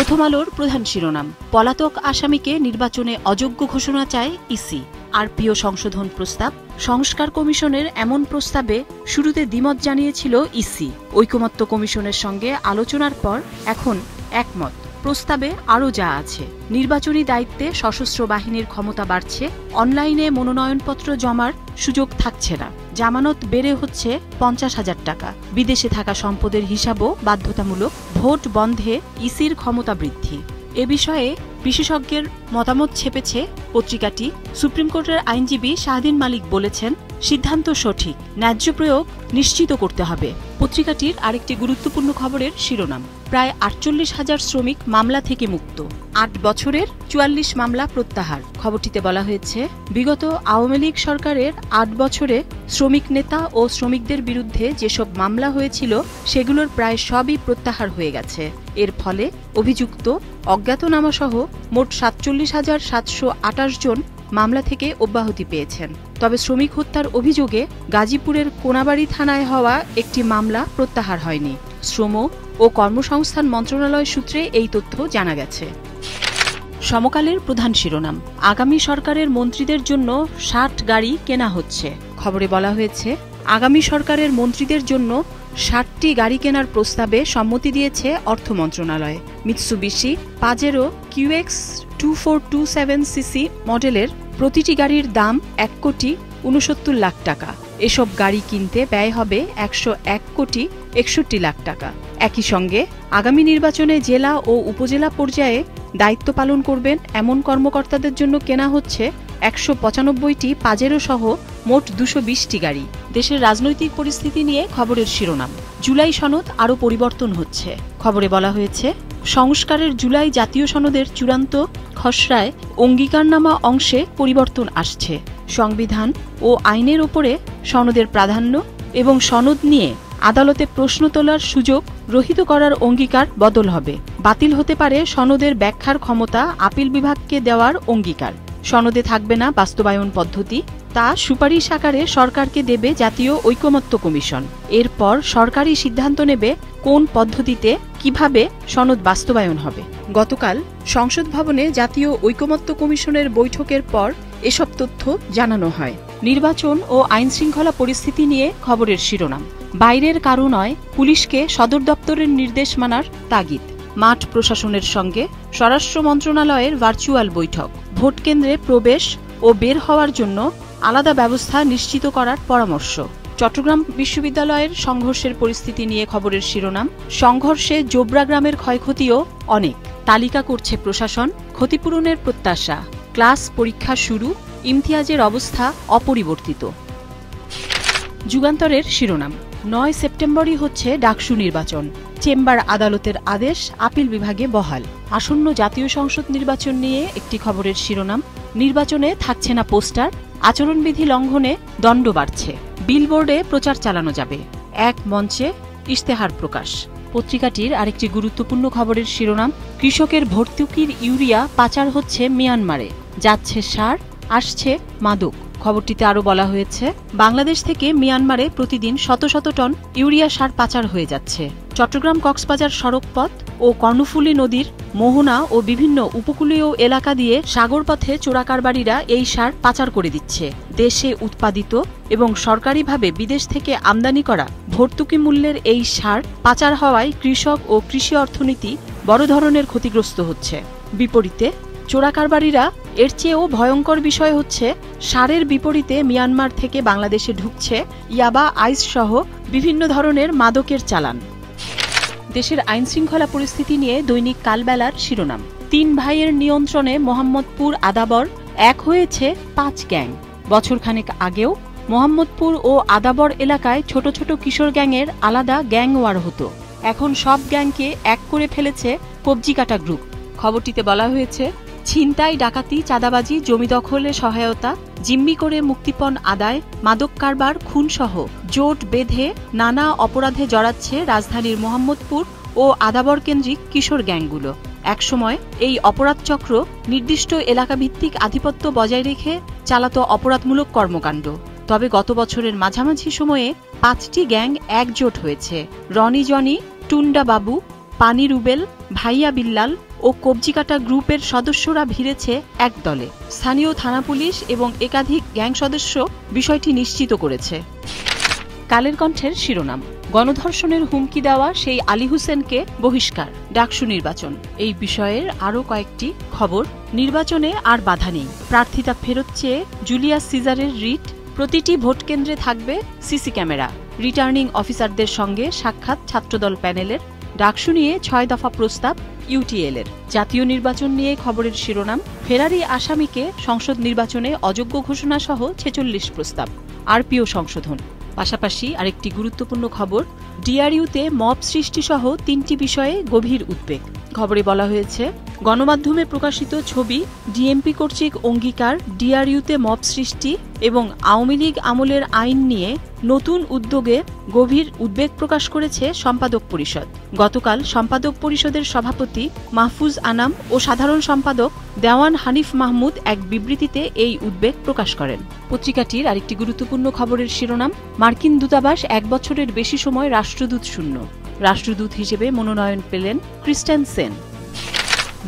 প্রথম আলোর প্রধান শিরোনাম, পলাতক আসামিকে নির্বাচনে অযোগ্য ঘোষণা চায় ইসি। আরপিও সংশোধন প্রস্তাব, সংস্কার কমিশনের এমন প্রস্তাবে শুরুতে দ্বিমত জানিয়েছিল ইসি। ঐকমত্য কমিশনের সঙ্গে আলোচনার পর এখন একমত। প্রস্তাবে আরও যা আছে, নির্বাচনী দায়িত্বে সশস্ত্র বাহিনীর ক্ষমতা বাড়ছে, অনলাইনে মনোনয়নপত্র জমার সুযোগ থাকছে না, জামানত বেড়ে হচ্ছে 50,000 টাকা, বিদেশে থাকা সম্পদের হিসাবও বাধ্যতামূলক, ভোট বন্ধে ইসির ক্ষমতা বৃদ্ধি। এ বিষয়ে বিশেষজ্ঞের মতামত ছেপেছে পত্রিকাটি। সুপ্রিম কোর্টের আইনজীবী শাহদিন মালিক বলেছেন, সিদ্ধান্ত সঠিক, ন্যায্য প্রয়োগ নিশ্চিত করতে হবে। পত্রিকাটির আরেকটি গুরুত্বপূর্ণ খবরের শিরোনাম, প্রায় 48,000 শ্রমিক মামলা থেকে মুক্ত, 8 বছরের 44 মামলা প্রত্যাহার। খবরটিতে বলা হয়েছে, বিগত আওয়ামী লীগ সরকারের 8 বছরে শ্রমিক নেতা ও শ্রমিকদের বিরুদ্ধে যেসব মামলা হয়েছিল সেগুলোর প্রায় সবই প্রত্যাহার হয়ে গেছে। এর ফলে অভিযুক্ত অজ্ঞাতনামাসহ মোট 47,728 জন মামলা থেকে অব্যাহতি পেয়েছেন। তবে শ্রমিক হত্যার অভিযোগে গাজীপুরের কোনাবাড়ী থানায় হওয়া একটি মামলা প্রত্যাহার হয়নি। শ্রম ও কর্মসংস্থান মন্ত্রণালয় সূত্রে এই তথ্য জানা গেছে। সমকালের প্রধান শিরোনাম, আগামী সরকারের মন্ত্রীদের জন্য 60 গাড়ি কেনা হচ্ছে। খবরে বলা হয়েছে, আগামী সরকারের মন্ত্রীদের জন্য 60টি গাড়ি কেনার প্রস্তাবে সম্মতি দিয়েছে অর্থ মন্ত্রণালয়। মিৎসুবিশি পাজেরো QX 2427cc মডেলের প্রতিটি গাড়ির দাম 1,69,00,000 টাকা। এসব গাড়ি কিনতে ব্যয় হবে 101,61,00,000 টাকা। একই সঙ্গে আগামী নির্বাচনে জেলা ও উপজেলা পর্যায়ে দায়িত্ব পালন করবেন এমন কর্মকর্তাদের জন্য কেনা হচ্ছে 195টি পাজেরো সহ মোট 220টি গাড়ি। দেশের রাজনৈতিক পরিস্থিতি নিয়ে খবরের শিরোনাম, জুলাই সনদ আরও পরিবর্তন হচ্ছে। খবরে বলা হয়েছে, সংস্কারের জুলাই জাতীয় সনদের চূড়ান্ত খসড়ায় অঙ্গীকারনামা অংশে পরিবর্তন আসছে। সংবিধান ও আইনের ওপরে সনদের প্রাধান্য এবং সনদ নিয়ে আদালতে প্রশ্ন তোলার সুযোগ রহিত করার অঙ্গীকার বদল হবে। বাতিল হতে পারে সনদের ব্যাখ্যার ক্ষমতা আপিল বিভাগকে দেওয়ার অঙ্গীকার। সনদে থাকবে না বাস্তবায়ন পদ্ধতি, তা সুপারিশ আকারে সরকারকে দেবে জাতীয় ঐকমত্য কমিশন। এরপর সরকারই সিদ্ধান্ত নেবে কোন পদ্ধতিতে কিভাবে সনদ বাস্তবায়ন হবে। গতকাল সংসদ ভবনে জাতীয় ঐকমত্য কমিশনের বৈঠকের পর এসব তথ্য জানানো হয়। নির্বাচন ও আইনশৃঙ্খলা পরিস্থিতি নিয়ে খবরের শিরোনাম, বাইরের কারো নয়, পুলিশকে সদর দপ্তরের নির্দেশ মানার তাগিদ। মাঠ প্রশাসনের সঙ্গে স্বরাষ্ট্র মন্ত্রণালয়ের ভার্চুয়াল বৈঠক। ভোট কেন্দ্রে প্রবেশ ও বের হওয়ার জন্য আলাদা ব্যবস্থা নিশ্চিত করার পরামর্শ। চট্টগ্রাম বিশ্ববিদ্যালয়ের সংঘর্ষের পরিস্থিতি নিয়ে খবরের শিরোনাম, সংঘর্ষে জোবরা গ্রামের ক্ষয়ক্ষতিও অনেক, তালিকা করছে প্রশাসন, ক্ষতিপূরণের প্রত্যাশা। ক্লাস পরীক্ষা শুরু, ইমতিয়াজের অবস্থা অপরিবর্তিত। যুগান্তরের শিরোনাম, 9 সেপ্টেম্বরই হচ্ছে ডাকসু নির্বাচন, চেম্বার আদালতের আদেশ আপিল বিভাগে বহাল। আসন্ন জাতীয় সংসদ নির্বাচন নিয়ে একটি খবরের শিরোনাম, নির্বাচনে থাকছে না পোস্টার, আচরণবিধি লঙ্ঘনে দণ্ড বাড়ছে, বিলবোর্ডে প্রচার চালানো যাবে, এক মঞ্চে ইশতেহার প্রকাশ। পত্রিকাটির আরেকটি গুরুত্বপূর্ণ খবরের শিরোনাম, কৃষকের ভর্তুকির ইউরিয়া পাচার হচ্ছে মিয়ানমারে, যাচ্ছে সার, আসছে মাদক। খবরটিতে আরও বলা হয়েছে, বাংলাদেশ থেকে মিয়ানমারে প্রতিদিন শত শত টন ইউরিয়া সার পাচার হয়ে যাচ্ছে। চট্টগ্রাম কক্সবাজার সড়কপথ ও কর্ণফুলী নদীর মোহনা ও বিভিন্ন উপকূলীয় এলাকা দিয়ে সাগরপথে চোরাকারবারিরা এই সার পাচার করে দিচ্ছে। দেশে উৎপাদিত এবং সরকারিভাবে বিদেশ থেকে আমদানি করা ভর্তুকি মূল্যের এই সার পাচার হওয়ায় কৃষক ও কৃষি অর্থনীতি বড় ধরনের ক্ষতিগ্রস্ত হচ্ছে। বিপরীতে চোরাকারবারিরা এর চেয়েও ভয়ঙ্কর বিষয় হচ্ছে, সারের বিপরীতে মিয়ানমার থেকে বাংলাদেশে ঢুকছে ইয়াবা, আইস সহ বিভিন্ন ধরনের মাদকের চালান। দেশের আইনশৃঙ্খলা পরিস্থিতি নিয়ে দৈনিক কালবেলার শিরোনাম, 3 ভাইয়ের নিয়ন্ত্রণে মোহাম্মদপুর আদাবর এক হয়েছে 5 গ্যাং। বছরখানেক আগেও মোহাম্মদপুর ও আদাবর এলাকায় ছোট ছোট কিশোর গ্যাংয়ের আলাদা গ্যাং ওয়ার হতো। এখন সব গ্যাংকে এক করে ফেলেছে কবজি কাটা গ্রুপ। খবরটিতে বলা হয়েছে, ছিনতাই, ডাকাতি, চাঁদাবাজি, জমি দখলে সহায়তা, জিম্মি করে মুক্তিপণ আদায়, মাদক কারবার, খুনসহ জোট বেঁধে নানা অপরাধে জড়াচ্ছে রাজধানীর মোহাম্মদপুর ও আদাবর কেন্দ্রিক কিশোর গ্যাংগুলো। একসময় এই অপরাধ চক্র নির্দিষ্ট এলাকাভিত্তিক আধিপত্য বজায় রেখে চালাতো অপরাধমূলক কর্মকাণ্ড। তবে গত বছরের মাঝামাঝি সময়ে 5টি গ্যাং একজোট হয়েছে। রনি জনি, টুন্ডা বাবু, পানি রুবেল, ভাইয়া বিল্লাল ও কবজিকাটা গ্রুপের সদস্যরা ভিড়েছে এক দলে। স্থানীয় থানা পুলিশ এবং একাধিক গ্যাং সদস্য বিষয়টি নিশ্চিত করেছে। কালের কণ্ঠের শিরোনাম, গণধর্ষণের হুমকি দেওয়া সেই আলী হোসেনকে বহিষ্কার, ডাকসু নির্বাচন। এই বিষয়ের আরও কয়েকটি খবর। নির্বাচনে আর বাধা নেই, প্রার্থিতা ফেরত চেয়ে জুলিয়াস সিজারের রিট। প্রতিটি ভোটকেন্দ্রে থাকবে সিসি ক্যামেরা। রিটার্নিং অফিসারদের সঙ্গে সাক্ষাৎ ছাত্রদল প্যানেলের। ডাকসু নিয়ে 6 দফা প্রস্তাব ইউটিএল-এর। জাতীয় নির্বাচন নিয়ে খবরের শিরোনাম, ফেরারি আসামিকে সংসদ নির্বাচনে অযোগ্য ঘোষণা সহ 46 প্রস্তাব, আরপিও সংশোধন। পাশাপাশি আরেকটি গুরুত্বপূর্ণ খবর, ডিআরইউতে মব সৃষ্টি সহ 3টি বিষয়ে গভীর উদ্বেগ। খবরে বলা হয়েছে, গণমাধ্যমে প্রকাশিত ছবি, ডিএমপি কর্তৃক অঙ্গীকার ডিআরইউতে মব সৃষ্টি এবং আওয়ামী লীগ আমলের আইন নিয়ে নতুন উদ্যোগে গভীর উদ্বেগ প্রকাশ করেছে সম্পাদক পরিষদ। গতকাল সম্পাদক পরিষদের সভাপতি মাহফুজ আনাম ও সাধারণ সম্পাদক দেওয়ান হানিফ মাহমুদ এক বিবৃতিতে এই উদ্বেগ প্রকাশ করেন। পত্রিকাটির আরেকটি গুরুত্বপূর্ণ খবরের শিরোনাম, মার্কিন দূতাবাস 1 বছরের বেশি সময় রাষ্ট্রদূত শূন্য। রাষ্ট্রদূত হিসেবে মনোনয়ন পেলেন ক্রিস্টেন সেন।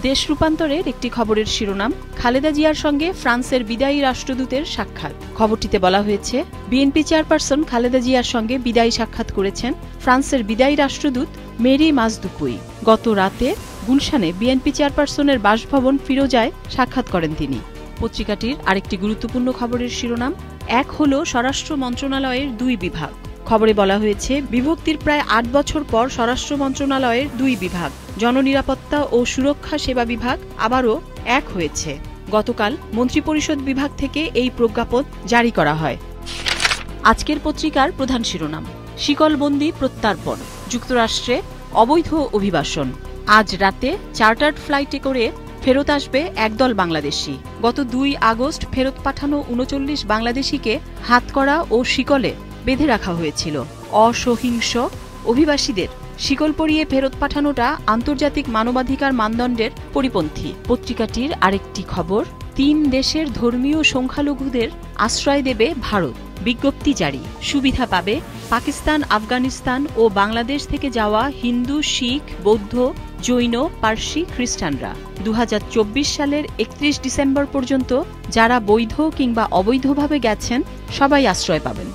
দেশ রূপান্তরের একটি খবরের শিরোনাম, খালেদা জিয়ার সঙ্গে ফ্রান্সের বিদায়ী রাষ্ট্রদূতের সাক্ষাৎ। খবরটিতে বলা হয়েছে, বিএনপি চেয়ারপারসন খালেদা জিয়ার সঙ্গে বিদায়ী সাক্ষাৎ করেছেন ফ্রান্সের বিদায়ী রাষ্ট্রদূত মেরি মাজদুপুই। গত রাতে গুলশানে বিএনপি চেয়ারপারসনের বাসভবন ফিরোজায় সাক্ষাৎ করেন তিনি। পত্রিকাটির আরেকটি গুরুত্বপূর্ণ খবরের শিরোনাম, এক হল স্বরাষ্ট্র মন্ত্রণালয়ের 2 বিভাগ। খবরে বলা হয়েছে, বিভক্তির প্রায় 8 বছর পর স্বরাষ্ট্র মন্ত্রণালয়ের 2 বিভাগ, জননিরাপত্তা ও সুরক্ষা সেবা বিভাগ আবারও এক হয়েছে। গতকাল মন্ত্রিপরিষদ বিভাগ থেকে এই প্রজ্ঞাপন জারি করা হয়। আজকের পত্রিকার প্রধান শিরোনাম, শিকলবন্দি প্রত্যার্পণ, যুক্তরাষ্ট্রে অবৈধ অভিবাসন। আজ রাতে চার্টার্ড ফ্লাইটে করে ফেরত আসবে একদল বাংলাদেশি। গত 2 আগস্ট ফেরত পাঠানো 39 বাংলাদেশিকে হাতকড়া ও শিকলে বেঁধে রাখা হয়েছিল। অসহিংস অভিবাসীদের শিকল পরিয়ে ফেরত পাঠানোটা আন্তর্জাতিক মানবাধিকার মানদণ্ডের পরিপন্থী। পত্রিকাটির আরেকটি খবর, 3 দেশের ধর্মীয় সংখ্যালঘুদের আশ্রয় দেবে ভারত, বিজ্ঞপ্তি জারি। সুবিধা পাবে পাকিস্তান, আফগানিস্তান ও বাংলাদেশ থেকে যাওয়া হিন্দু, শিখ, বৌদ্ধ, জৈন, পার্সি, খ্রিস্টানরা। 2024 সালের 31 ডিসেম্বর পর্যন্ত যারা বৈধ কিংবা অবৈধভাবে গেছেন সবাই আশ্রয় পাবেন।